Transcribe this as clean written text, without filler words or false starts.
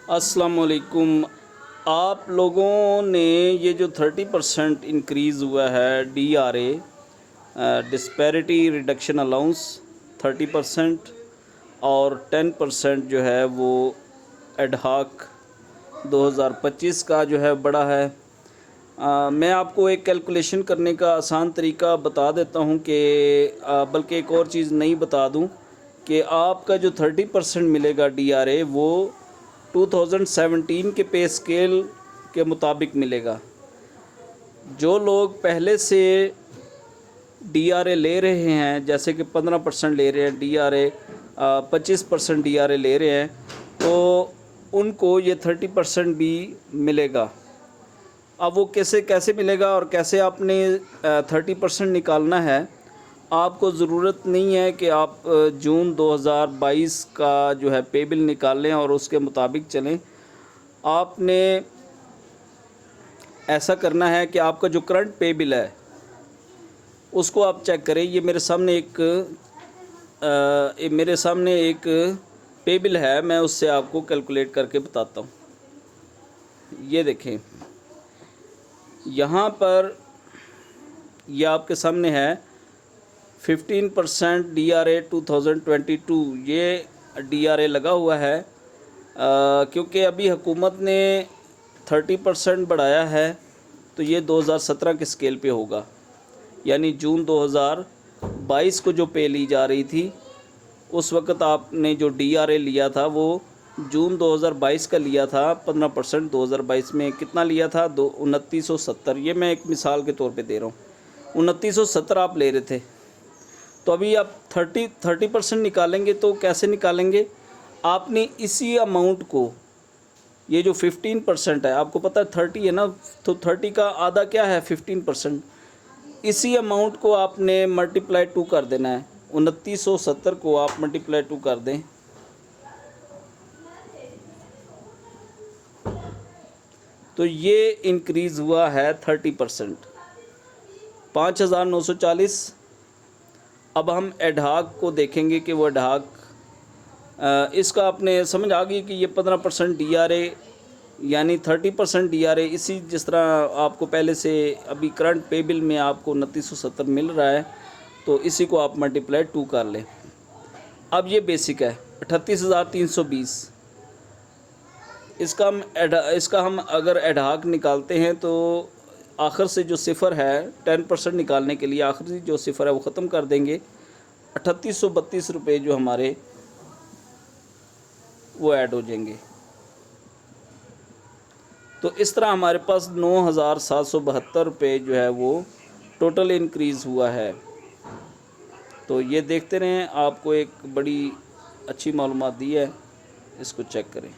अस्सलाम वालेकुम। आप लोगों ने ये जो 30% इंक्रीज़ हुआ है DRA डिस्पैरिटी रिडक्शन अलाउंस 30% और 10% जो है वो एडहाक 2025 का जो है बड़ा है। मैं आपको एक कैलकुलेशन करने का आसान तरीका बता देता हूँ कि बल्कि एक और चीज़ नहीं बता दूँ कि आपका जो 30% मिलेगा DRA वो 2017 के पे स्केल के मुताबिक मिलेगा। जो लोग पहले से DRA ले रहे हैं, जैसे कि 15% ले रहे हैं DRA, 25% DRA ले रहे हैं, तो उनको ये 30% भी मिलेगा। अब वो कैसे मिलेगा और कैसे आपने 30% निकालना है, आपको ज़रूरत नहीं है कि आप जून 2022 का जो है पे बिल निकालें और उसके मुताबिक चलें। आपने ऐसा करना है कि आपका जो करंट पे बिल है उसको आप चेक करें। ये मेरे सामने एक पे बिल है, मैं उससे आपको कैलकुलेट करके बताता हूँ। ये देखें, यहाँ पर ये आपके सामने है 15% DRA 2022, ये DRA लगा हुआ है क्योंकि अभी हुकूमत ने 30% बढ़ाया है, तो ये 2017 के स्केल पे होगा। यानी जून 2022 को जो पे ली जा रही थी, उस वक़्त आपने जो DRA लिया था वो जून 2022 का लिया था 15%। 2022 में कितना लिया था? 2970। ये मैं एक मिसाल के तौर पे दे रहा हूँ। 2970 आप ले रहे थे, तो अभी आप 30% निकालेंगे तो कैसे निकालेंगे? आपने इसी अमाउंट को, ये जो 15% है, आपको पता है 30 है ना, तो 30 का आधा क्या है? 15%। इसी अमाउंट को आपने मल्टीप्लाई 2 कर देना है। 2970 को आप मल्टीप्लाई 2 कर दें, तो ये इंक्रीज़ हुआ है 30%, 5940। अब हम एडहाक को देखेंगे कि वो एडहाक, इसका आपने समझ आ गई कि ये 15% DRA यानी 30% DRA, इसी जिस तरह आपको पहले से अभी करंट पे बिल में आपको 2970 मिल रहा है, तो इसी को आप मल्टीप्लाई 2 कर लें। अब ये बेसिक है 38,320। इसका हम अगर एडहाक निकालते हैं तो आखिर से जो सिफ़र है 10% निकालने के लिए आखिरी जो सिफ़र है वो ख़त्म कर देंगे। 3832 रुपये जो हमारे वो ऐड हो जाएंगे। तो इस तरह हमारे पास 9,772 रुपये जो है वो टोटल इंक्रीज़ हुआ है। तो ये देखते रहें, आपको एक बड़ी अच्छी मालूमात दी है, इसको चेक करें।